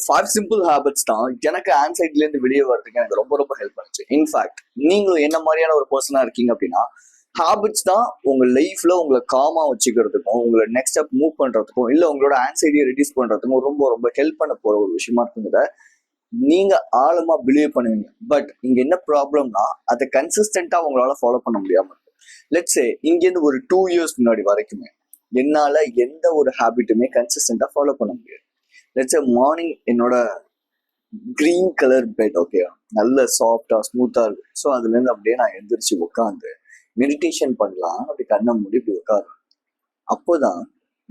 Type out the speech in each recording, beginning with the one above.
5 simple habits தான் எனக்கு ஆன்சைட்ல இருந்து வெளியே வரதுக்கு எனக்கு ரொம்ப ரொம்ப ஹெல்ப் பண்ணுச்சு. இன்ஃபேக்ட் நீங்களும் என்ன மாதிரியான ஒரு பர்சனா இருக்கீங்க அப்படின்னா, ஹேபிட்ஸ் தான் உங்க லைஃப்ல உங்களை காமா வச்சுக்கிறதுக்கும், உங்களை நெக்ஸ்ட் ஸ்டெப் மூவ் பண்றதுக்கும், இல்ல உங்களோட ஆன்சைட்டியை ரெடியூஸ் பண்றதுக்கும் ரொம்ப ரொம்ப ஹெல்ப் பண்ண போற ஒரு விஷயமா இருக்குங்கிறத நீங்க ஆழமா பிலீவ் பண்ணுவீங்க. பட் இங்க என்ன ப்ராப்ளம்னா, அதை கன்சிஸ்டன்டா உங்களால ஃபாலோ பண்ண முடியாம இருக்கு. லெட்ஸே இங்கேருந்து ஒரு 2 இயர்ஸ் முன்னாடி வரைக்குமே என்னால எந்த ஒரு ஹேபிட்டுமே கன்சிஸ்டன்டா ஃபாலோ பண்ண முடியாது. லெட்ஸே மார்னிங் என்னோட கிரீன் கலர் பெட், ஓகே, நல்ல சாஃப்டா ஸ்மூத்தா இருக்கு. ஸோ அதுல இருந்து அப்படியே நான் எந்திரிச்சு உட்காந்து மெடிடேஷன் பண்ணலாம் அப்படி கண்ணை மூடி இப்படி உட்காரு. அப்போதான்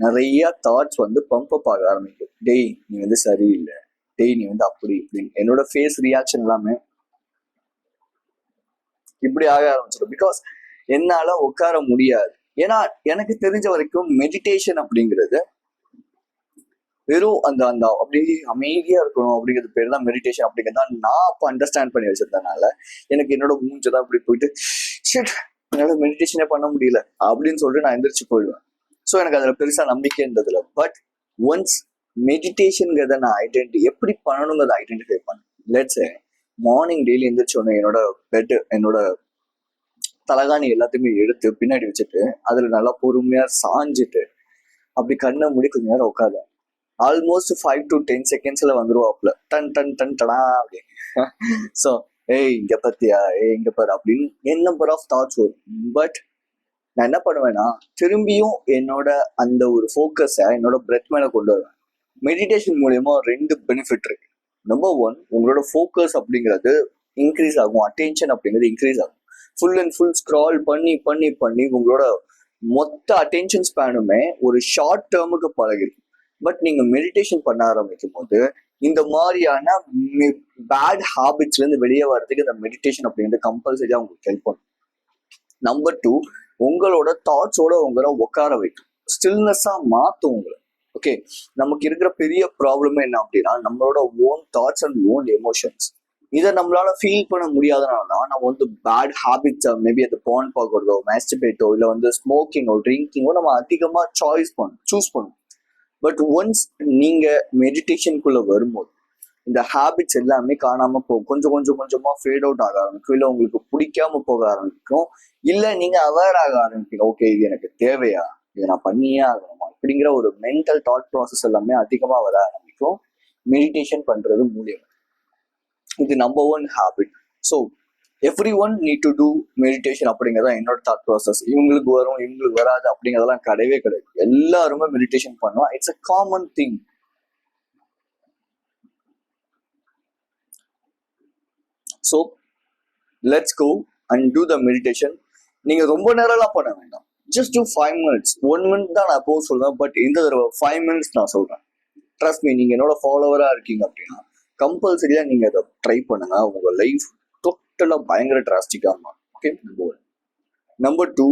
நிறைய தாட்ஸ் வந்து பம்ப் அப் ஆக ஆரம்பிக்கும். டேய் நீ வந்து சரியில்லை, டேய் நீ வந்து அப்படி இப்படின்னு என்னோட ஃபேஸ் ரியாக்ஷன் எல்லாமே இப்படி ஆக ஆரம்பிச்சிடும். பிகாஸ் என்னால உட்கார முடியாது. ஏன்னா எனக்கு தெரிஞ்ச வரைக்கும் மெடிடேஷன் அப்படிங்கிறது வெறும் அந்த அந்த அப்படியே அமைதியா இருக்கணும் அப்படிங்கிறது பேர் தான் மெடிடேஷன் அப்படிங்கிறத நான் அப்போ அண்டர்ஸ்டாண்ட் பண்ணி வச்சிருந்தனால எனக்கு என்னோட மூஞ்சதான் அப்படி போயிட்டு என்னால மெடிடேஷனே பண்ண முடியல அப்படின்னு சொல்லிட்டு நான் எந்திரிச்சு போயிடுவேன். ஸோ எனக்கு அதுல பெருசா நம்பிக்கை இருந்ததுல. பட் ஒன்ஸ் மெடிடேஷன்ங்கிறத நான் எப்படி பண்ணணுங்கிறத ஐடென்டிஃபை பண்ணேன். லெட்ஸ் மார்னிங் டெய்லி எந்திரிச்சோன்னே என்னோட பெட், என்னோட தலகாணி எல்லாத்தையுமே எடுத்து பின்னாடி வச்சுட்டு அதுல நல்லா பொறுமையா சாஞ்சிட்டு அப்படி கண்ணை மூடி கொஞ்ச நேரம் உட்காரு. ஆல்மோஸ்ட் 5 to 10 செகண்ட்ஸ்ல வந்துருவாப்ல, டன் டன் டன் டடா அப்படின்னு. ஸோ ஏய் இங்க பத்தியா, இங்க பாரு அப்படின்னு என் நம்பர் ஆஃப் தாட்ஸ் வரும். பட் நான் என்ன பண்ணுவேன்னா, திரும்பியும் என்னோட அந்த ஒரு ஃபோக்கஸை என்னோட பிரெத் மேல கொண்டு வருவேன். மெடிடேஷன் மூலியமா 2 பெனிஃபிட் இருக்கு. நம்பர் 1, உங்களோட ஃபோக்கஸ் அப்படிங்கிறது இன்க்ரீஸ் ஆகும், அட்டென்ஷன் அப்படிங்கிறது இன்க்ரீஸ் ஆகும். ஃபுல் அண்ட் ஃபுல் ஸ்க்ரால் பண்ணி பண்ணி பண்ணி உங்களோட மொத்த அட்டென்ஷன் ஸ்பேனுமே ஒரு ஷார்ட் டேர்முக்கு பழகிருக்கும். பட் நீங்க மெடிடேஷன் பண்ண ஆரம்பிக்கும் போது இந்த மாதிரியான பேட் ஹாபிட்ஸ்ல இருந்து வெளியே வர்றதுக்கு இந்த மெடிடேஷன் அப்படிங்கிறது கம்பல்சரியா உங்களுக்கு ஹெல்ப் பண்ணும். நம்பர் 2, உங்களோட தாட்ஸோட உங்களை உட்கார வைக்கும், ஸ்டில்னஸா மாத்தும் உங்களை. ஓகே, நமக்கு இருக்கிற பெரிய ப்ராப்ளமே என்ன அப்படின்னா, நம்மளோட own thoughts and own emotions. இதை நம்மளால ஃபீல் பண்ண முடியாதனால தான் நம்ம வந்து பேட் ஹேபிட்ஸை, மேபி அது பான் பார்க்கறதோ, மேஸ்டிபேட்டோ, இல்லை வந்து ஸ்மோக்கிங்கோ, ட்ரிங்கிங்கோ நம்ம அதிகமாக சூஸ் பண்ணும். பட் ஒன்ஸ் நீங்க மெடிடேஷனுக்குள்ள வரும்போது இந்த ஹேபிட்ஸ் எல்லாமே காணாம போகும். கொஞ்சம் கொஞ்சம் கொஞ்சமா ஃபேட் அவுட் ஆக ஆரம்பிக்கும், இல்லை உங்களுக்கு பிடிக்காம போக ஆரம்பிக்கும், இல்லை நீங்க அவேர் ஆக ஆரம்பிப்பீங்க. ஓகே, இது எனக்கு தேவையா, இதை நான் பண்ணியே ஆகணுமா, இப்படிங்கிற ஒரு மென்டல் தாட் ப்ராசஸ் எல்லாமே அதிகமா வர ஆரம்பிக்கும் மெடிடேஷன் பண்றது மூலியம். இது number 1 habit. So every one NEET to two meditation அப்படிங்கிறதா என்னோட தாட் ப்ராசஸ். இவங்களுக்கு வரும் இவங்களுக்கு வராது அப்படிங்கிறதெல்லாம் கிடையவே கிடையாது. எல்லாருமே மெடிடேஷன் பண்ணலாம். It's a common thing. So let's go and do the meditation. நீங்க ரொம்ப நேரம்லாம் பண்ண வேண்டாம். Just two 5 minutes. 1 minute தான் நான் எப்பவும் சொல்றேன். பட் இந்த தடவை 5 minutes நான் சொல்றேன். ட்ரஸ்ட் மீ, நீங்க என்னோட ஃபாலோவரா இருக்கீங்க அப்படின்னா கம்பல்சரியா நீங்க அதை ட்ரை பண்ணுங்க. உங்க லைஃப் டோட்டலா பயங்கர டிராஸ்டிக்கா மாறும். Okay, number 2,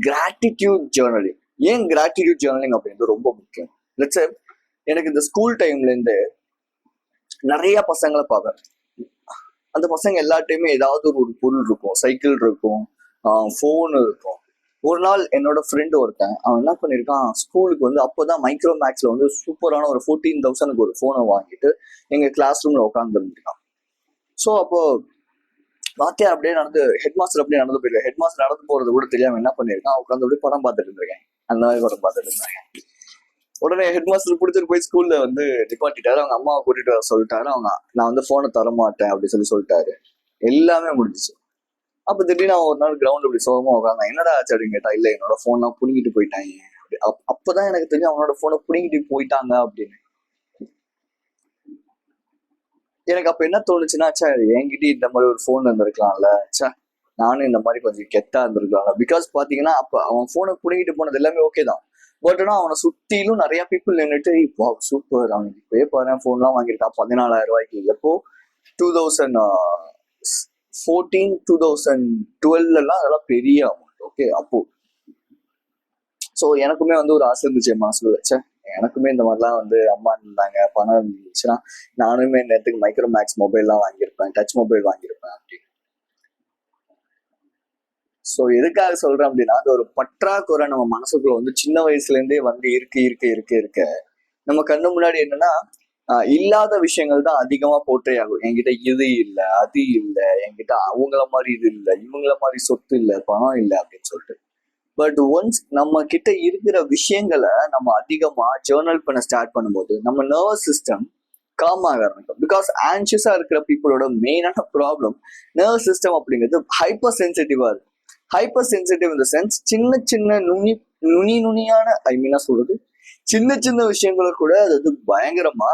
gratitude journaling. ஏன் கிராட்டிடியூட் ஜேர்னலிங் அப்படின்றது ரொம்ப முக்கியம். லெட்ஸ் சே எனக்கு இந்த ஸ்கூல் டைம்ல இருந்து நிறைய பசங்களை பார்ப்பேன். அந்த பசங்க எல்லாத்தையுமே ஏதாவது ஒரு பொருள் இருக்கும், சைக்கிள் இருக்கும், ஃபோன் இருக்கும். ஒரு நாள் என்னோட ஃப்ரெண்டு ஒருத்தன், அவன் என்ன பண்ணியிருக்கான், ஸ்கூலுக்கு வந்து அப்போதான் மைக்ரோமேக்ஸ்ல வந்து சூப்பரான ஒரு 14,000 ஒரு ஃபோனை வாங்கிட்டு எங்க கிளாஸ் ரூம்ல உட்காந்துருந்துருக்கான். ஸோ அப்போ வாத்தியார் அப்படியே நடந்து, ஹெட் மாஸ்டர் அப்படியே நடந்து போயிருக்கேன். ஹெட் மாஸ்டர் நடந்து போறது கூட தெரியாம என்ன பண்ணியிருக்கான், உட்காந்து அப்படியே படம் பார்த்துட்டு இருந்திருக்கேன். அந்த மாதிரி படம் பார்த்துட்டு இருந்தாங்க. உடனே ஹெட் மாஸ்டர் பிடிச்சிட்டு போய் ஸ்கூல்ல வந்து நிப்பாட்டிட்டாரு. அவங்க அம்மாவை கூட்டிட்டு வர சொல்லிட்டாரு. அவங்க நான் வந்து போனை தர மாட்டேன் அப்படின்னு சொல்லிட்டாரு. எல்லாமே முடிஞ்சிச்சு. அப்ப திடீர்னு அவன் ஒரு நாள் கிரவுண்ட் அப்படி சோகமா உட்காந்தான். என்னடா ஆச்சு அப்படின்னு கேட்டா, இல்ல என்னோட போன்லாம் புடுங்கிட்டு போயிட்டாங்க. அப்பதான் எனக்கு தெரியும் அவனோட போனை புடுங்கிட்டு போயிட்டாங்க அப்படின்னு. எனக்கு அப்ப என்ன தோணுச்சுன்னா, சே என்கிட்ட இந்த மாதிரி ஒரு போன் இருந்திருக்கலாம்ல, சே நானும் இந்த மாதிரி கொஞ்சம் கெத்தா இருந்திருக்கலாம்ல. பிகாஸ் பாத்தீங்கன்னா அப்ப அவன் போனை புடுங்கிட்டு போனது எல்லாமே ஓகே தான். பட் ஆனா அவனை சுத்திலும் நிறைய பீப்புள் நின்றுட்டு, இப்போ சூப்பர், அவனுக்கு இப்பயே பாரு போன்லாம் வாங்கியிருக்கான் 14,000 ரூபாய்க்கு. எப்போ 2014 2012 எல்லாம் அதெல்லாம் பெரிய அமௌண்ட். ஓகே, அப்போ ஸோ எனக்குமே வந்து ஒரு ஆசை இருந்துச்சு என் மனசுல. வச்சேன் எனக்குமே இந்த மாதிரிலாம் வந்து அம்மா இருந்தாங்க, பணம் இருந்துச்சுன்னா நானுமே இந்த இடத்துக்கு மைக்ரோமேக்ஸ் மொபைல்லாம் வாங்கியிருப்பேன், டச் மொபைல் வாங்கியிருப்பேன் அப்படின்னு. ஸோ எதுக்காக சொல்றேன் அப்படின்னா, அது ஒரு பற்றாக்குறை நம்ம மனசுக்குள்ள வந்து சின்ன வயசுல இருந்தே வந்து இருக்க இருக்க இருக்க இருக்க நம்ம கண்ணு முன்னாடி என்னன்னா, இல்லாத விஷயங்கள் தான் அதிகமா போட்டே ஆகும். என்கிட்ட இது இல்ல, அது இல்ல, என்கிட்ட அவங்கள மாதிரி இது இல்ல, இவங்கள மாதிரி சொத்து இல்ல, பணம் இல்ல அப்படின்னு சொல்லிட்டு. பட் ஒன்ஸ் நம்ம கிட்ட இருக்கிற விஷயங்களை நம்ம அதிகமா ஜேர்னல் பண்ண ஸ்டார்ட் பண்ணும்போது நம்ம நர்வஸ் சிஸ்டம் காம் ஆக ஆரம்பிக்கும். பிகாஸ் ஆன்சியஸா இருக்கிற பீப்புளோட மெயினான ப்ராப்ளம் நர்வஸ் சிஸ்டம் அப்படிங்கிறது ஹைப்பர் சென்சிட்டிவா இருக்கு. ஹைப்பர் சென்சிட்டிவ் இந்த சென்ஸ் சின்ன சின்ன நுனியான சொல்றது சின்ன சின்ன விஷயங்களை கூட அது வந்து பயங்கரமா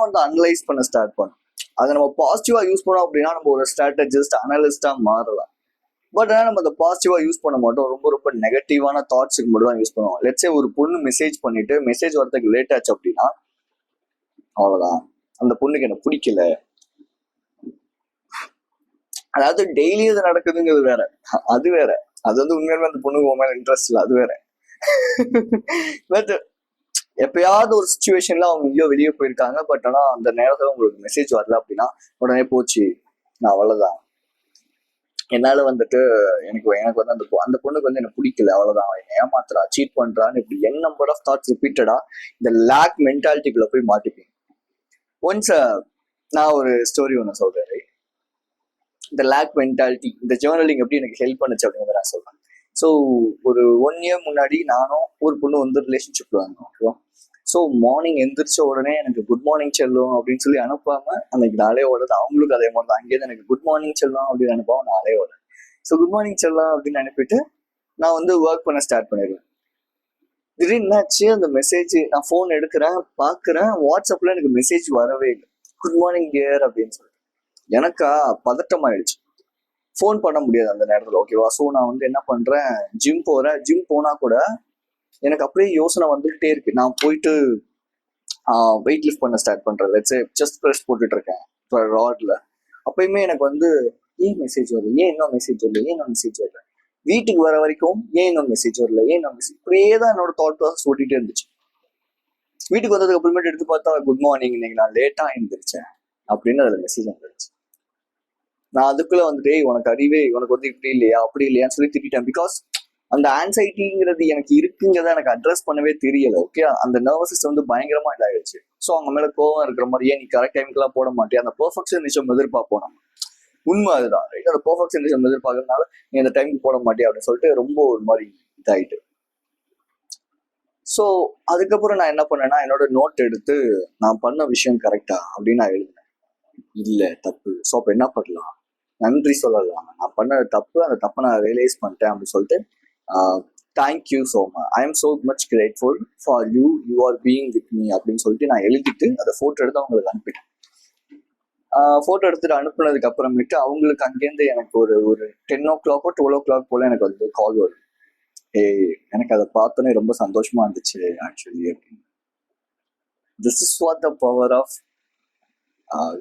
வந்து அனலைஸ் பண்ண ஸ்டார்ட் பண்ணும். அதை நம்ம பாசிட்டிவா யூஸ் பண்ணோம் அப்படின்னா நம்ம ஒரு ஸ்ட்ராட்டஜிஸ்ட் அனலிஸ்டா மாறலாம். பட் ஆனால் நம்ம அதை பாசிட்டிவா யூஸ் பண்ண மாட்டோம். ரொம்ப ரொம்ப நெகட்டிவான தாட்ஸுக்கு மட்டும் தான் யூஸ் பண்ணுவோம். லெட்ஸே ஒரு பொண்ணு மெசேஜ் பண்ணிட்டு மெசேஜ் வரதுக்கு லேட் ஆச்சு அப்படின்னா அவ்வளவுதான், அந்த பொண்ணுக்கு என்ன பிடிக்கல. அதாவது டெய்லி இது நடக்குதுங்கிறது வேற, அது வேற. அது வந்து உண்மையிலுமே அந்த பொண்ணுக்கு உன் மேல இன்ட்ரெஸ்ட் இல்லை, அது வேற. பட் எப்பயாவது ஒரு சுச்சுவேஷன்ல அவங்க எங்கேயோ வெளியே போயிருக்காங்க, பட் ஆனா அந்த நேரத்துல உங்களுக்கு மெசேஜ் வரல அப்படின்னா உடனே போச்சு, நான் அவ்வளவுதான், என்னால வந்துட்டு எனக்கு வந்து அந்த பொண்ணுக்கு வந்து எனக்கு பிடிக்கல, அவ்வளவுதான், என்ன ஏமாத்துறா, சீட் பண்றான்னு இப்படி என் நம்பர் ஆஃப் தாட்ஸ் ரிப்பீட்டடா இந்த லேக் மென்டாலிட்டிக்குள்ள போய் மாட்டிப்பீங்க. ஒன்ஸ் நான் ஒரு ஸ்டோரி ஒன்று சொல்றேன். இந்த லேக் மென்டாலிட்டி, இந்த ஜேர்னலிங் எப்படி எனக்கு ஹெல்ப் பண்ணுச்சு அப்படிங்கிறத நான் சொல்றேன். ஸோ ஒரு 1 year முன்னாடி நானும் ஒரு பொண்ணு வந்து ரிலேஷன்ஷிப்ல வந்தோம். ஓகேவா? ஸோ மார்னிங் எந்திரிச்ச உடனே எனக்கு குட் மார்னிங் செல்லும் அப்படின்னு சொல்லி அனுப்பாம அன்னைக்கு நாளே ஓடுது. அவங்களுக்கு அதே மாதிரி தான், அங்கேயிருந்து எனக்கு குட் மார்னிங் செல்லும் அப்படின்னு அனுப்பாம நாளே ஓடுது. ஸோ குட் மார்னிங் செல்லம் அப்படின்னு அனுப்பிட்டு நான் வந்து ஒர்க் பண்ண ஸ்டார்ட் பண்ணிடுவேன். திடீர்னு என்னாச்சு, அந்த மெசேஜ் நான் ஃபோன் எடுக்கிறேன், பார்க்குறேன், வாட்ஸ்அப்ல எனக்கு மெசேஜ் வரவே இல்லை, குட் மார்னிங் டியர் அப்படின்னு சொல்லிட்டு. எனக்கா பதட்டம் ஆயிடுச்சு, ஃபோன் பண்ண முடியாது அந்த நேரத்தில். ஓகேவா? ஸோ நான் வந்து என்ன பண்றேன், ஜிம் போறேன். ஜிம் போனா கூட எனக்கு அப்படியே யோசனை வந்துகிட்டே இருக்கு. நான் போயிட்டு வெயிட் லிஃப்ட் பண்ண ஸ்டார்ட் பண்றேன். லெட்ஸ் செஸ்ட் ப்ரெஸ் போட்டுட்டு இருக்கேன் ராட்ல. அப்பயுமே எனக்கு வந்து ஏன் மெசேஜ் வரல, ஏன் இன்னும் மெசேஜ் வரல, ஏன் இன்னும் மெசேஜ் வரல, வீட்டுக்கு வர வரைக்கும் ஏன் இன்னும் மெசேஜ் வரல, ஏன் இன்னும் மெசேஜ், இப்படியே தான் என்னோட தாட் ப்ராசஸ் ஓட்டிகிட்டே இருந்துச்சு. வீட்டுக்கு வந்ததுக்கு அப்புறமேட்டு எடுத்து பார்த்தா குட் மார்னிங், இன்னைக்கு நான் லேட்டா எழுந்திரிச்சேன் அப்படின்னு அதுல மெசேஜ் வந்துருச்சு. நான் அதுக்குள்ள வந்துட்டு உனக்கு அறிவே, உனக்கு வந்து இப்படி இல்லையா அப்படி இல்லையான்னு சொல்லி திட்டேன். பிகாஸ் அந்த ஆன்சைட்டிங்கிறது எனக்கு இருக்குங்கிறத எனக்கு அட்ரஸ் பண்ணவே தெரியல. ஓகே, அந்த நர்வஸ் சிஸ்டம் வந்து பயங்கரமா இதாகிடுச்சு. ஸோ அவங்க மேல கோவம் இருக்கிற மாதிரியே நீ கரெக்ட் டைமுக்குலாம் போட மாட்டேன், அந்த பெர்ஃபெக்ஷனிசம் எதிர்பார்ப்போம் நம்ம. உண்மை அதுதான், ரைட்? அந்த பெர்ஃபெக்ஷனிசம் எதிர்பார்க்கறதுனால நீ அந்த டைமுக்கு போட மாட்டேன் அப்படின்னு சொல்லிட்டு ரொம்ப ஒரு மாதிரி இதாயிட்டு. ஸோ அதுக்கப்புறம் நான் என்ன பண்ணேன்னா, என்னோட நோட் எடுத்து நான் பண்ண விஷயம் கரெக்டா அப்படின்னு நான் எழுதினேன். இல்லை, தப்பு. ஸோ அப்போ என்ன பண்ணலாம், நன்றி சொல்லலாம், நான் பண்ண தப்பு, அந்த தப்பை நான் ரியலைஸ் பண்ணிட்டேன் அப்படின்னு சொல்லிட்டு thank you so much, I am so much grateful for you, you are being with me அப்படின்னு சொல்லிட்டு நான் எழுதிட்டு அதை ஃபோட்டோ எடுத்து அவங்களுக்கு அனுப்பிட்டேன். ஃபோட்டோ எடுத்துட்டு அனுப்புனதுக்கு அப்புறமேட்டு அவங்களுக்கு அங்கேருந்து எனக்கு ஒரு 10 o'clock 12 o'clock போல எனக்கு வந்து கால் வரும். எனக்கு அதை பார்த்தோன்னே ரொம்ப சந்தோஷமா இருந்துச்சு ஆக்சுவலி அப்படின்னு. This is what the power of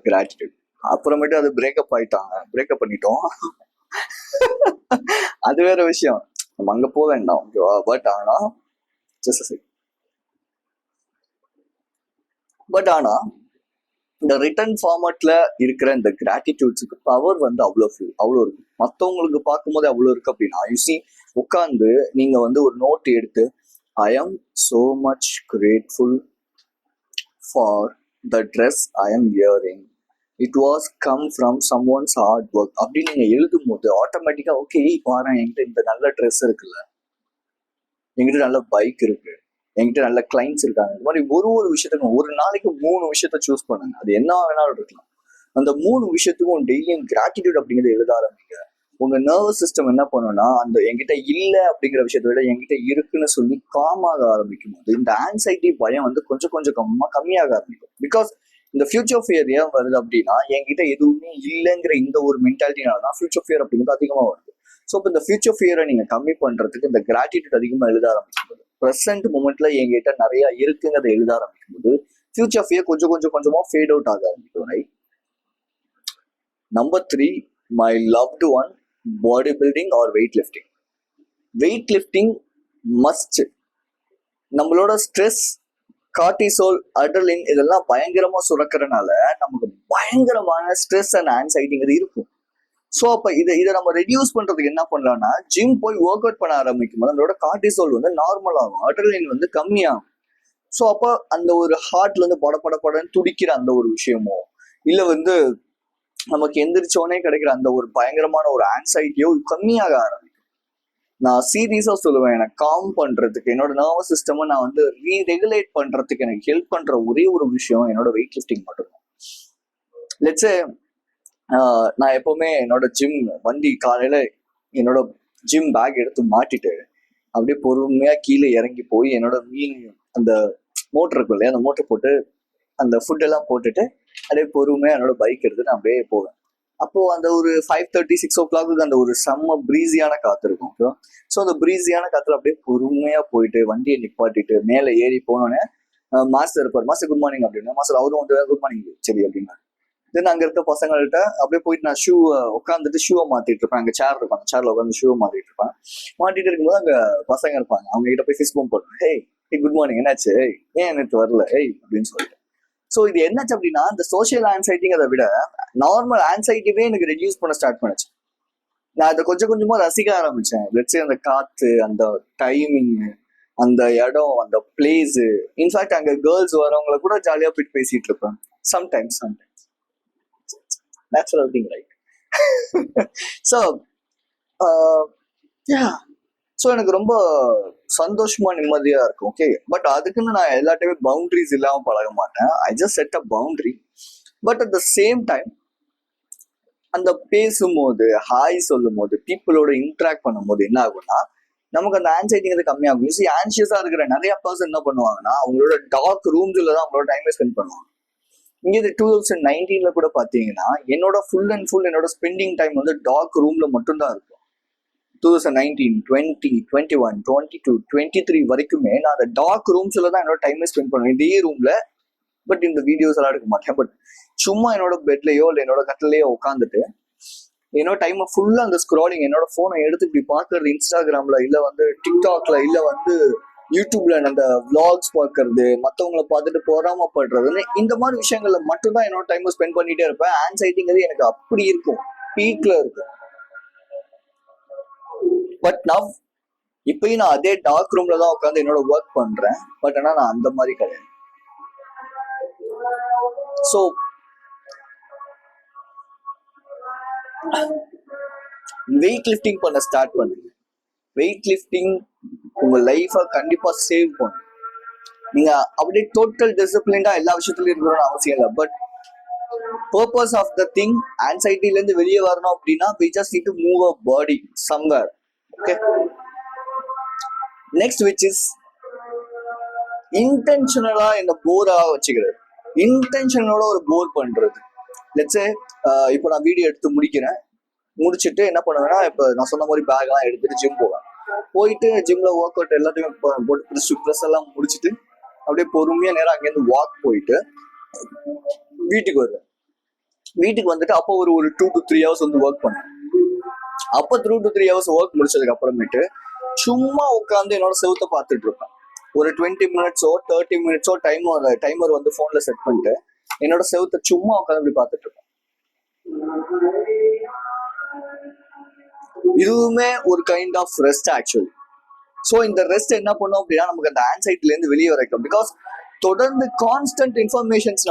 gratitude. அப்புறமேட்டு அது பிரேக்கப் ஆயிட்டாங்க, பிரேக்கப் பண்ணிட்டோம். அது வேற விஷயம், நம்ம அங்க போக வேண்டாம். ஓகேவா? பட் ஆனா இந்த ரிட்டன் ஃபார்மேட்ல இருக்கிற இந்த கிராட்டிடியூட்ஸுக்கு பவர் வந்து அவ்வளோ இருக்கு. மற்றவங்களுக்கு பார்க்கும்போது அவ்வளோ இருக்கு அப்படின்னா யூசி உட்காந்து நீங்க வந்து ஒரு நோட் எடுத்து I am so much grateful for the dress I am wearing, it was come from someone's hard work அப்படின்னு நீங்க எழுதும் போது ஆட்டோமேட்டிக்கா ஓகே, பாரு என்கிட்ட இந்த நல்ல ட்ரெஸ் இருக்குல்ல, என்கிட்ட நல்ல பைக் இருக்கு, என்கிட்ட நல்ல கிளைண்ட்ஸ் இருக்காங்க, இந்த மாதிரி ஒரு விஷயத்துக்கும் ஒரு நாளைக்கு 3 விஷயத்த சூஸ் பண்ணுங்க. அது என்ன வேணாலும் இருக்கலாம். அந்த 3 விஷயத்துக்கும் டெய்லியும் கிராட்டிடியூட் அப்படிங்கிறத எழுத ஆரம்பிங்க. உங்க நர்வஸ் சிஸ்டம் என்ன பண்ணுன்னா, அந்த என்கிட்ட இல்லை அப்படிங்கிற விஷயத்த விட என்கிட்ட இருக்குன்னு சொல்லி காமாக ஆரம்பிக்கும் போது இந்த ஆன்சைட்டி பயம் வந்து கொஞ்சம் கொஞ்சம் கம்மியாக ஆரம்பிக்கும். பிகாஸ் இந்த ஃபியூச்சர் ஃபியர் ஏன் வருது அப்படின்னா, என்கிட்ட எதுவுமே இல்லைங்கிற இந்த ஒரு மென்டாலிட்டினாலதான் ஃபியூச்சர் ஃபியர் அப்படிங்கிறது அதிகமாக வருது. ஸோ இப்போ இந்த ஃபியூச்சர் ஃபியரை நீங்க கம்மி பண்றதுக்கு இந்த கிராட்டிடியூட் அதிகமாக எழுத ஆரம்பிக்கும் போது, ப்ரெசென்ட் மூமெண்ட்ல என்கிட்ட நிறைய இருக்குங்கிறத எழுத ஆரம்பிக்கும் போது ஃபியூச்சர் ஃபியர் கொஞ்சமா ஃபேட் அவுட் ஆக ஆரம்பிக்கும். Right? Number 3, my loved one, body building or weight lifting. Weight lifting must. நம்மளோட ஸ்ட்ரெஸ், கார்டிசோல், அட்ரினலின் இதெல்லாம் பயங்கரமா சுரக்கிறதுனால நமக்கு பயங்கரமான ஸ்ட்ரெஸ் அண்ட் ஆன்சைட்டிங்கிறது இருக்கும். ஸோ அப்போ இதை நம்ம ரெடியூஸ் பண்றதுக்கு என்ன பண்ணலாம்னா, ஜிம் போய் ஒர்க் அவுட் பண்ண ஆரம்பிக்கும் போது நம்மளோட கார்டிசோல் வந்து நார்மல் ஆகும், அட்ரினலின் வந்து கம்மியாகும். ஸோ அப்போ அந்த ஒரு ஹார்ட்ல இருந்து படன்னு துடிக்கிற அந்த ஒரு விஷயமோ இல்லை வந்து நமக்கு எந்திரிச்சோடனே கிடைக்கிற அந்த ஒரு பயங்கரமான ஒரு ஆன்சைட்டியோ கம்மியாக ஆரம்பிக்கும். நான் சீரியஸா சொல்லுவேன், எனக்கு காம் பண்றதுக்கு என்னோட நர்வஸ் சிஸ்டமை நான் வந்து ரீரெகுலேட் பண்றதுக்கு எனக்கு ஹெல்ப் பண்ற ஒரே ஒரு விஷயம் என்னோட வெயிட் லிஃப்டிங் மட்டும்தான். லெட்ஸே நான் எப்பவுமே என்னோட ஜிம் வண்டி காலையில என்னோட ஜிம் பேக் எடுத்து மாட்டிட்டு அப்படியே பொறுமையா கீழே இறங்கி போய் என்னோட மீன் அந்த மோட்டர் இருக்கும் இல்லையா, அந்த மோட்டர் போட்டு அந்த ஃபுட் எல்லாம் போட்டுட்டு அப்படியே பொறுமையா என்னோட பைக் எடுத்து நான் அப்படியே போவேன். அப்போ அந்த ஒரு 5:30 6 o'clock அந்த ஒரு செம்ம ப்ரீஸியான காத்து இருக்கும். ஓகேவா? ஸோ அந்த ப்ரீஸியான காத்துல அப்படியே பொறுமையா போயிட்டு வண்டியை நிப்பாட்டிட்டு மேலே ஏறி போனோடனே மாஸ்டர் இருப்பார். மாஸ்டர் குட் மார்னிங் அப்படின்னா மாஸ்டர் அவரும் வந்து குட் மார்னிங் சரி அப்படின்னா தென் அங்க இருக்க பசங்கள்கிட்ட அப்படியே போயிட்டு நான் உட்காந்துட்டு ஷூவை மாத்திட்டு இருப்பேன். அங்க சேர் இருப்பாங்க, சேர்ல உட்காந்து ஷூவை மாத்திட்டு இருப்பேன். மாட்டிட்டு இருக்கும்போது அங்க பசங்க இருப்பாங்க, அவங்க கிட்ட போய் ஃபிஸ் பம்ப் போடுவேன். ஹே குட் மார்னிங், என்னாச்சு, ஏன் எனக்கு வரல அப்படின்னு சொல்லிட்டு. ஸோ இது என்னாச்சு அப்படின்னா இந்த சோஷியல் ஆன்சைட்டிங்கிறத விட நார்மல் ஆன்சைட்டிவே எனக்கு ரெடியூஸ் பண்ண ஸ்டார்ட் பண்ணுச்சு. நான் அதை கொஞ்சம் கொஞ்சமா ரசிக்க ஆரம்பிச்சேன். லெட்ஸ் அந்த காத்து, அந்த டைமிங், அந்த இடம், அந்த பிளேஸ். இன்ஃபேக்ட் அங்க கேர்ள்ஸ் வரவங்களை கூட ஜாலியா போயிட்டு பேசிட்டு இருப்பேன். Sometimes natural thing, right? So so எனக்கு ரொம்ப சந்தோஷமா நிம்மதியா இருக்கும். ஓகே, பட் அதுக்குன்னு நான் எல்லாத்தையுமே பவுண்டரிஸ் இல்லாம பழக மாட்டேன். I just set a boundary. But at the same time அந்த பேசும்போது, ஹாய் சொல்லும் போது, பீப்புளோட இன்ட்ராக்ட் பண்ணும் போது என்ன ஆகும்னா நமக்கு அந்த ஆன்சைட்டிங்கிறது கம்மியாகும். யூசி ஆன்சியஸா இருக்கிற நிறைய பர்சன் என்ன பண்ணுவாங்கன்னா அவங்களோட டார்க் ரூம்ஸ்ல தான் அவங்களோட டைமை ஸ்பெண்ட் பண்ணுவாங்க. இங்கே இது 2019 கூட பாத்தீங்கன்னா என்னோட ஃபுல் அண்ட் ஃபுல் என்னோட ஸ்பெண்டிங் டைம் வந்து டார்க் ரூம்ல மட்டும்தான் இருக்கும். 2019, 20, 21, 22, 23 வரைக்குமே நான் அந்த டார்க் ரூம்ஸ்ல தான் என்னோட டைமை ஸ்பெண்ட் பண்ணுவேன், இதே ரூம்ல. பட் இந்த வீடியோஸ் எல்லாம் எடுக்க மாட்டேன். பட் சும்மா என்னோட பெட்லயோ இல்லை என்னோட கட்டிலையோ உட்காந்துட்டு என்னோட டைமை ஃபுல்லா அந்த ஸ்க்ராலிங், என்னோட போனை எடுத்து இப்படி பாக்குறது, இன்ஸ்டாகிராம்ல இல்ல வந்து டிக்டாக்ல இல்ல வந்து யூடியூப்ல அந்த விளாக்ஸ் பாக்குறது, மற்றவங்களை பார்த்துட்டு பொறாமப்படுறதுன்னு இந்த மாதிரி விஷயங்கள்ல மட்டும்தான் என்னோட டைமை ஸ்பெண்ட் பண்ணிட்டே இருப்பேன். ஆன்சைட்டிங்கிறது எனக்கு அப்படி இருக்கும், பீக்ல இருக்கும். பட் நவ் இப்பயும் நான் அதே டார்க் ரூம்ல தான் உட்காந்து என்னோட ஒர்க் பண்றேன். பட் ஆனா நான் அந்த மாதிரி கிடையாது. ஸோ வெயிட் லிஃப்டிங் பண்ண ஸ்டார்ட் பண்ணுங்க. வெயிட் லிஃப்டிங் உங்க லைஃபை கண்டிப்பா சேவ் பண்ணும். நீங்க அப்படியே டோட்டல் டிசிப்ளின்டா எல்லா விஷயத்துலயும் இருக்கணும்னு அவசியம் இல்லை. But purpose of the thing, ஆன்சைட்டில இருந்து வெளியே வரணும் அப்படின்னா we just need to move our body somewhere. Okay, next which is இன்டென்ஷனலா என்ன போரா வச்சுக்கிறது. இன்டென்ஷனோட ஒரு போர் பண்றது. லெட்ஸே இப்போ நான் வீடியோ எடுத்து முடிச்சுட்டு என்ன பண்ணுவேன்னா, இப்போ நான் சொன்ன மாதிரி பேக் எல்லாம் எடுத்துட்டு ஜிம் போவேன். போயிட்டு ஜிம்ல ஒர்க் அவுட் எல்லாத்தையுமே போட்டு ப்ரெஸ் எல்லாம் முடிச்சுட்டு அப்படியே பொறுமையா நேரம் அங்கேருந்து வாக் போயிட்டு வீட்டுக்கு வருவேன். வீட்டுக்கு வந்துட்டு அப்போ ஒரு 2 to 3 hours வந்து ஒர்க் பண்ணேன். அப்போ 2 to 3 hours ஒர்க் முடிச்சதுக்கு அப்புறமேட்டு சும்மா உட்காந்து என்னோட செவுத்த பார்த்துட்டு இருப்பேன். ஒரு 20 minutes 30 minutes டைமர் வந்து போன்ல செட் பண்ணிட்டு என்னோட செவுத்த சும்மா உட்காந்து அப்படி பார்த்துட்டு இருப்பேன். இதுவுமே ஒரு kind of rest actually. So இந்த ரெஸ்ட் என்ன பண்ணும் அப்படின்னா நமக்கு அந்த ஆன்சைட்டில இருந்து வெளியே வரைக்கும். பிகாஸ் தொடர்ந்து கான்ஸ்டன்ட் இன்ஃபர்மேஷன்ஸ்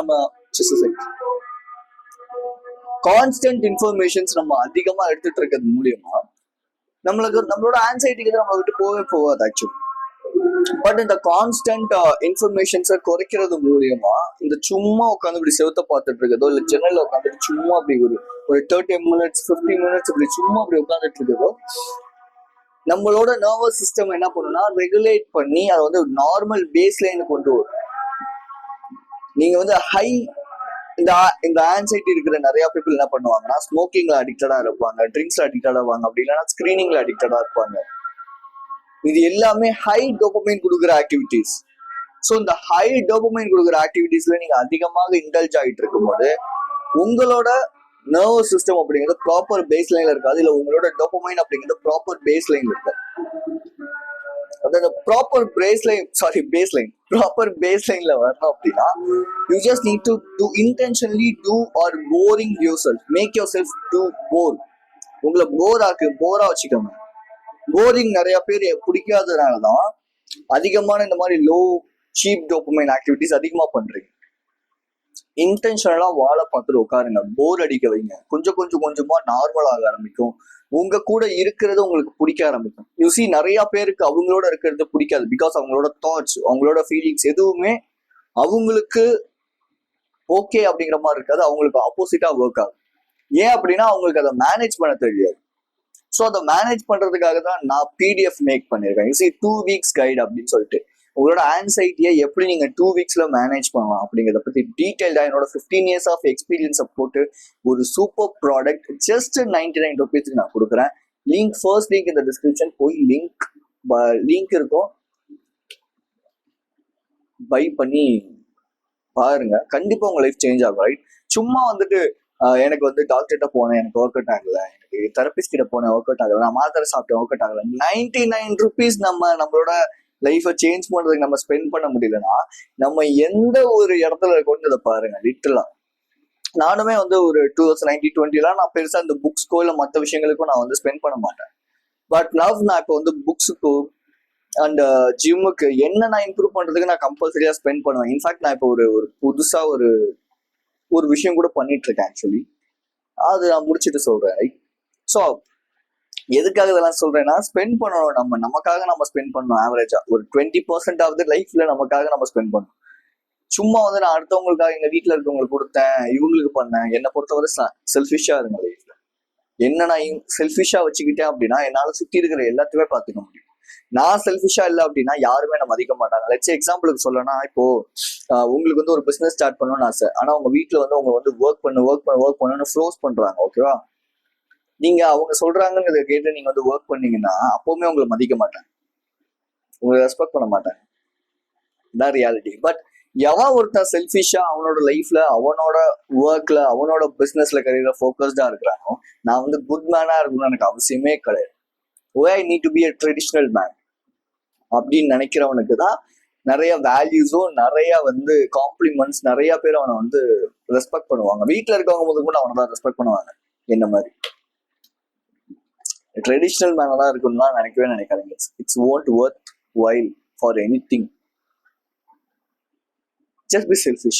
நம்ம அதிகமா எடுத்துட்டு இருக்கிறது மூலியமா நம்மளோட ஆன்சைட்டிக்கு நம்ம விட்டு போகாது ஆக்சுவலி. பட் இந்த கான்ஸ்டன்ட் இன்ஃபர்மேஷன்ஸை குறைக்கிறது மூலியமா இந்த சும்மா உட்காந்து இப்படி செவத்த பார்த்துட்டு இருக்கிறதோ இல்லை ஜன்னல்ல உட்காந்துட்டு சும்மா அப்படி ஒரு 30 minutes 50 minutes இப்படி சும்மா அப்படி உட்காந்துட்டு இருக்கிறதோ நம்மளோட நர்வஸ் சிஸ்டம் என்ன பண்ணுன்னா ரெகுலேட் பண்ணி அதை வந்து நார்மல் பேஸ் லைன் கொண்டு வரும். நீங்க வந்து இந்த ஆன்சைட்டி இருக்கிற நிறைய பீப்புள் என்ன பண்ணுவாங்கன்னா ஸ்மோக்கிங்ல அடிக்டடா இருப்பாங்க, ட்ரிங்க்ஸ்ல அடிக்டடா இருப்பாங்க, அப்படி இல்லைன்னா ஸ்கிரீனிங்ல அடிக்டடா இருப்பாங்க. இது எல்லாமே ஹை டோபமைன் கொடுக்குற ஆக்டிவிட்டிஸ். ஸோ இந்த ஹை டோபமைன் கொடுக்குற ஆக்டிவிட்டிஸ்ல நீங்க அதிகமாக இன்டல்ஜ் ஆகிட்டு இருக்கும்போது உங்களோட நர்வஸ் சிஸ்டம் அப்படிங்கிறது ப்ராப்பர் பேஸ் லைன்ல இருக்காது. இல்ல உங்களோட டோபமைன் அப்படிங்கிறது ப்ராப்பர் பேஸ் லைன்ல இருக்காது. அந்த ப்ராப்பர் பேஸ் லைன்ல வரணும் அப்படின்னா you just need to do intentionally do or boring yourself, make yourself to bore. உங்களை போரா வச்சுக்கோங்க. போரிங் நிறைய பேர் பிடிக்காததுனாலதான் அதிகமான இந்த மாதிரி லோ சீப் டோபமைன் ஆக்டிவிட்டிஸ் அதிகமா பண்றீங்க. இன்டென்ஷனலா வாழை பார்த்துட்டு உட்காருங்க, போர் அடிக்க வைங்க, கொஞ்சம் கொஞ்சம் கொஞ்சமா நார்மல் ஆக ஆரம்பிக்கும். உங்க கூட இருக்கிறது உங்களுக்கு பிடிக்க ஆரம்பிக்கும். யூசி நிறைய பேருக்கு அவங்களோட இருக்கிறது பிடிக்காது. பிகாஸ் அவங்களோட தாட்ஸ், அவங்களோட ஃபீலிங்ஸ் எதுவுமே அவங்களுக்கு ஓகே அப்படிங்கிற மாதிரி இருக்காது, அவங்களுக்கு ஆப்போசிட்டா ஒர்க் ஆகும். ஏன் அப்படின்னா அவங்களுக்கு அதை மேனேஜ் பண்ண தெரியாது. ஸோ அதை மேனேஜ் பண்றதுக்காக தான் நான் பிடிஎஃப் மேக் பண்ணியிருக்கேன். யூசி 2 வீக்ஸ் கைடு அப்படின்னு சொல்லிட்டு உங்களோட ஆன்சைட்டியை எப்படி நீங்க 2 வீக்ஸ்ல மேனேஜ் பண்ணலாம் அப்படிங்கிறத பத்தி டீடைல்டா என்னோட 15 years ஆஃப் எக்ஸ்பீரியன்ஸை போட்டு ஒரு சூப்பர் ப்ராடக்ட் ஜஸ்ட் 99 rupees நான் கொடுக்குறேன். லிங்க் ஃபர்ஸ்ட் லிங்க் இந்த டிஸ்கிரிப்ஷன், போய் லிங்க் இருக்கும், பை பண்ணி பாருங்க. கண்டிப்பா உங்க லைஃப் சேஞ்ச் ஆகும். ரைட்? சும்மா வந்துட்டு எனக்கு வந்து டாக்டர்கிட்ட போனேன், எனக்கு ஒர்க் அவுட் ஆகல, எனக்கு தெரபிஸ்ட் கிட்ட போனேன், ஒர்க் அவுட் ஆகல, நான் மாத்திரை சாப்பிட்டேன், ஒர்க் அவுட் ஆகல. 99 rupees நம்மளோட லைஃபை சேஞ்ச் பண்றதுக்கு நம்ம ஸ்பெண்ட் பண்ண முடியலன்னா நம்ம எந்த ஒரு இடத்துல இருக்கோம்னு இதை பாருங்க. லிட்டரலா நானுமே வந்து ஒரு 2019-20 நான் பெருசா இந்த புக்ஸ்க்கோ இல்லை மற்ற விஷயங்களுக்கும் நான் வந்து ஸ்பெண்ட் பண்ண மாட்டேன். பட் நவ் நான் இப்போ வந்து புக்ஸுக்கோ அண்ட் ஜிம்முக்கு என்ன நான் இம்ப்ரூவ் பண்றதுக்கு நான் கம்பல்சரியா ஸ்பெண்ட் பண்ணுவேன். இன்ஃபேக்ட் நான் இப்போ ஒரு புதுசா ஒரு விஷயம் கூட பண்ணிட்டு இருக்கேன். ஆக்சுவலி அது நான் முடிச்சுட்டு சொல்றேன். ரைட்? ஸோ எதுக்காக இதெல்லாம் சொல்றேன்னா, ஸ்பெண்ட் பண்ணணும், நமக்காக நம்ம ஸ்பெண்ட் பண்ணணும். ஆவரேஜா ஒரு 20% ஆஃப் த லைஃப்ல நமக்காக நம்ம ஸ்பெண்ட் பண்ணணும். சும்மா வந்து நான் அடுத்தவங்களுக்காக எங்க வீட்டுல இருக்கவங்களுக்கு கொடுத்தேன், இவங்களுக்கு பண்ணேன், என்னை பொறுத்தவரை செல்ஃபிஷா இருங்க லைஃப்ல. என்ன நான் செல்ஃபிஷா வச்சுக்கிட்டேன் அப்படின்னா என்னால சுத்தி இருக்கிற எல்லாத்தையுமே பார்த்துக்க முடியும். நான் செல்ஃபிஷா இல்லை அப்படின்னா யாருமே நம்ம மதிக்க மாட்டாங்க. லட்சம் எக்ஸாம்பிளுக்கு சொல்லனா, இப்போ உங்களுக்கு வந்து ஒரு பிசினஸ் ஸ்டார்ட் பண்ணணும்னு ஆசை, ஆனா உங்க வீட்டுல வந்து அவங்க வந்து ஒர்க் பண்ணணும்னு ஃபோர்ஸ் பண்றாங்க. ஓகேவா? நீங்க அவங்க சொல்றாங்கன்னு கேட்டு நீங்க வந்து ஒர்க் பண்ணீங்கன்னா அப்பவுமே உங்களை மதிக்க மாட்டாங்க, உங்களை ரெஸ்பெக்ட் பண்ண மாட்டாங்க. இதான் ரியாலிட்டி. பட் எவன் ஒருத்தன் செல்ஃபிஷா அவனோட லைஃப்ல, அவனோட ஒர்க்ல, அவனோட பிசினஸ்ல, கரியர்ல ஃபோக்கஸ்டா இருக்கிறானோ, நான் வந்து குட் மேனா இருக்கணும்னு எனக்கு அவசியமே கிடையாது. I need to be a traditional man அப்படின்னு நினைக்கிறவனுக்கு தான் நிறைய வேல்யூஸும் நிறைய வந்து காம்ப்ளிமெண்ட்ஸ், நிறைய பேர் அவனை வந்து ரெஸ்பெக்ட் பண்ணுவாங்க. வீட்டுல இருக்கவங்க முதல் கூட அவனை தான் ரெஸ்பெக்ட் பண்ணுவாங்க. என்ன மாதிரி ட்ரெடிஷ்னல் மேனா இருக்குன்னு தான் நினைக்காதீங்க. It's won't worth while for anything. Just be selfish.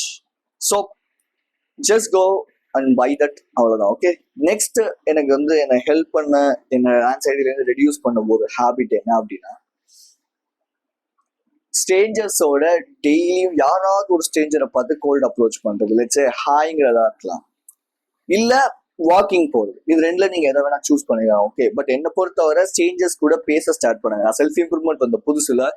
So just go and buy that. அவ்வளவுதான். ஓகே? நெக்ஸ்ட் எனக்கு வந்து என்னை ஹெல்ப் பண்ண, என்ன ஆன்சைட்டிலேருந்து ரெடியூஸ் பண்ண ஒரு ஹேபிட் என்ன அப்படின்னா, ஸ்ட்ரேஞ்சர்ஸோட டெய்லியும் யாராவது ஒரு ஸ்ட்ரேஞ்சரை பார்த்து கோல்ட் அப்ரோச் பண்றது. லெட்ஸ் ஹாய்ங்கிறதா இருக்கலாம், இல்ல வாக்கிங் போகுது. இது ரெண்டுல நீங்க எதை வேணா சூஸ் பண்ணிக்கலாம். ஓகே? பட் என்னை பொறுத்தவரை ஸ்ட்ரேஞ்சர்ஸ் கூட பேச ஸ்டார்ட் பண்ணுங்க. நான் செல்ஃப் இம்ப்ரூவ்மெண்ட் வந்த புதுசுல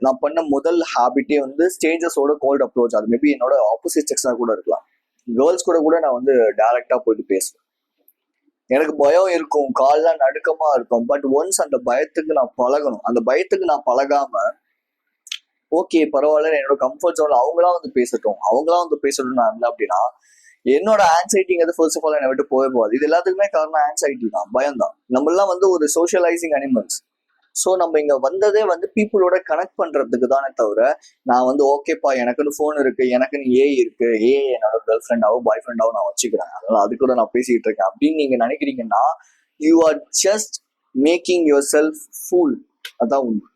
நான் பண்ண முதல் ஹேபிட்டே வந்து ஸ்ட்ரேஞ்சர்ஸோட கோல்ட் அப்ரோச். அது மேபி என்னோட ஆப்போசிட் செக்ஸா கூட இருக்கலாம். கேர்ள்ஸ் கூட நான் வந்து டைரக்டா போயிட்டு பேசுவேன். எனக்கு பயம் இருக்கும், கால்லாம் நடுக்கமா இருக்கும். பட் ஒன்ஸ் அந்த பயத்துக்கு நான் பழகணும். அந்த பயத்துக்கு நான் பழகாம ஓகே பரவாயில்ல, என்னோட கம்ஃபர்ட் ஜோன்ல அவங்களா வந்து பேசட்டும் நான் இருந்தேன் அப்படின்னா என்னோட ஆன்சைட்டிங்கிறது ஃபர்ஸ்ட் ஆஃப் ஆல் என்னை விட்டு போகாது. இது எல்லாத்துக்குமே காரணம் ஆன்சைட்டி தான், பயம் தான். நம்மளாம் வந்து ஒரு சோஷியலைசிங் அனிமல்ஸ். ஸோ நம்ம இங்க வந்ததே வந்து பீப்புளோட கனெக்ட் பண்றதுக்கு தானே தவிர, நான் வந்து ஓகேப்பா எனக்குன்னு ஃபோன் இருக்கு, எனக்குன்னு இருக்கு, என்னோட கேர்ள் ஃப்ரெண்டாவோ பாய் ஃப்ரெண்டாவோ நான் வச்சுக்கிறேன், அதனால அது கூட நான் பேசிக்கிட்டு இருக்கேன் அப்படின்னு நீங்க நினைக்கிறீங்கன்னா you are just making yourself fool. அதான் உண்மை.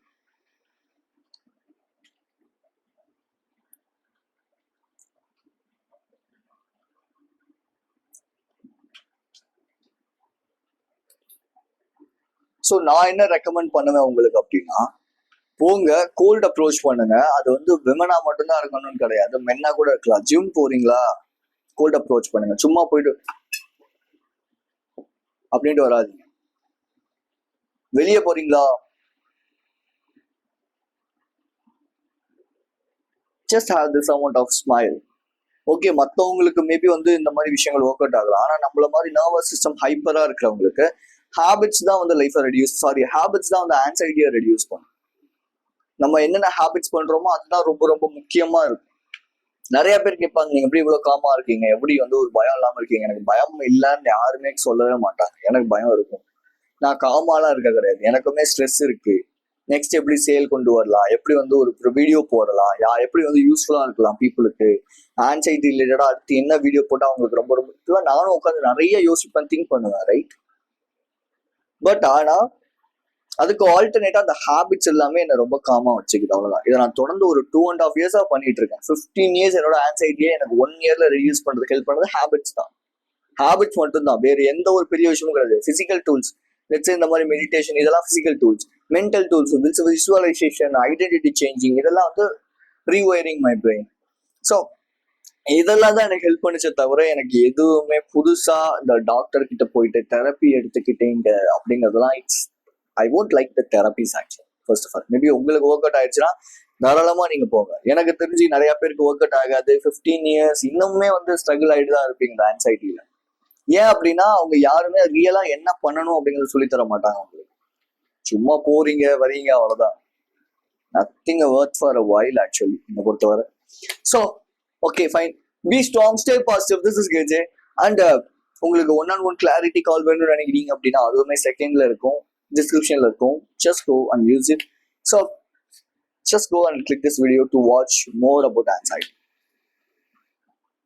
ஸோ நான் என்ன ரெக்கமெண்ட் பண்ணுவேன் உங்களுக்கு அப்படின்னா, போங்க கோல்ட் அப்ரோச் பண்ணுங்க. அது வந்து விமனா மட்டும்தான் இருக்கணும்னு கிடையாது, மென்னா கூட இருக்கலாம். ஜிம் போறீங்களா, கோல்ட் அப்ரோச் பண்ணுங்க. சும்மா போயிட்டு அப்படின்ட்டு வராதிங்க. வெளியே போறீங்களா, just have this amount of smile. Okay, மற்றவங்களுக்கு மேபி வந்து இந்த மாதிரி விஷயங்கள் ஒர்க் அவுட் ஆகலாம். ஆனா நம்மள மாதிரி நர்வஸ் சிஸ்டம் ஹைப்பரா இருக்கிறவங்களுக்கு ஹேபிட்ஸ் தான் வந்து லைஃபை ஹேபிட்ஸ் தான் வந்து ஆன்சைட்டியை ரெடியூஸ் பண்ணும். நம்ம என்னென்ன ஹேபிட்ஸ் பண்றோமோ அதுதான் ரொம்ப ரொம்ப முக்கியமா இருக்கும். நிறைய பேர் கேட்பாங்க, நீங்க எப்படி இவ்வளவு காமா இருக்கீங்க, எப்படி வந்து ஒரு பயம் இல்லாம இருக்கீங்க? எனக்கு பயம் இல்லைன்னு யாருமே சொல்லவே மாட்டாங்க. எனக்கு பயம் இருக்கும், நான் காமாலாம் இருக்க கிடையாது. எனக்குமே ஸ்ட்ரெஸ் இருக்கு. நெக்ஸ்ட் எப்படி சேல் கொண்டு வரலாம், எப்படி வந்து ஒரு வீடியோ போடலாம், எப்படி வந்து யூஸ்ஃபுல்லா இருக்கலாம் பீப்புளுக்கு, ஆன்சைட்டி ரிலேட்டடா அடுத்து என்ன வீடியோ போட்டா அவங்களுக்கு ரொம்ப ரொம்ப இதுவா நானும் உட்காந்து நிறைய யோசிப்பேன், திங்க் பண்ணுவேன். ரைட்? பட் ஆனா அதுக்கு ஆல்டர்னேட்டா அந்த ஹேபிட்ஸ் எல்லாமே என்ன ரொம்ப காமா வச்சுக்குது. அவ்வளவுதான். இதை நான் தொடர்ந்து ஒரு 2.5 years பண்ணிட்டு இருக்கேன். 15 years என்னோட ஆன்சைட்டியே எனக்கு 1 yearல ரெடியூஸ் பண்றதுக்கு ஹெல்ப் பண்ணது ஹேபிட்ஸ் தான். ஹேபிட்ஸ் மட்டும் தான், வேற எந்த ஒரு பெரிய விஷயமும் கிடையாது. பிசிக்கல் டூல்ஸ், லெட்ஸ் இந்த மாதிரி மெடிடேஷன், இதெல்லாம் physical tools. Mental tools, visualisation, identity changing, இதெல்லாம் வந்து ரீவயரிங் மை பிரெயின். ஸோ இதெல்லாம் தான் எனக்கு ஹெல்ப் பண்ணிச்சே தவிர எனக்கு எதுவுமே புதுசா இந்த டாக்டர் கிட்ட போயிட்டு தெரப்பி எடுத்துக்கிட்டேங்க அப்படிங்கிறதுலாம் I won't like the therapies actually. First of all maybe உங்களுக்கு ஒர்க் அவுட் ஆயிடுச்சுன்னா தாராளமா நீங்க போங்க. எனக்கு தெரிஞ்சு நிறைய பேருக்கு ஒர்க் அவுட் ஆகாது. 15 years இன்னுமே வந்து ஸ்ட்ரகிள் ஆகிட்டு தான் இருப்பீங்க இந்த ஆன்சைட்டியில. ஏன் அப்படின்னா அவங்க யாருமே ரியலா என்ன பண்ணணும் அப்படிங்கறத சொல்லி தர மாட்டாங்க உங்களுக்கு. சும்மா போறீங்க வரீங்க அவ்வளவுதான். Nothing worth for a while actually என்னை பொறுத்தவரை. So okay fine, be strong, stay positive. This is KJ. And உங்களுக்கு 1-on-1 கிளாரிட்டி கால் வேணும்னு நினைக்கிறீங்க அப்படின்னா அதுவுமே செகண்ட்ல இருக்கும், டிஸ்கிரிப்ஷன்ல இருக்கும். Just go and use it. So just go and click this video to watch more about anxiety.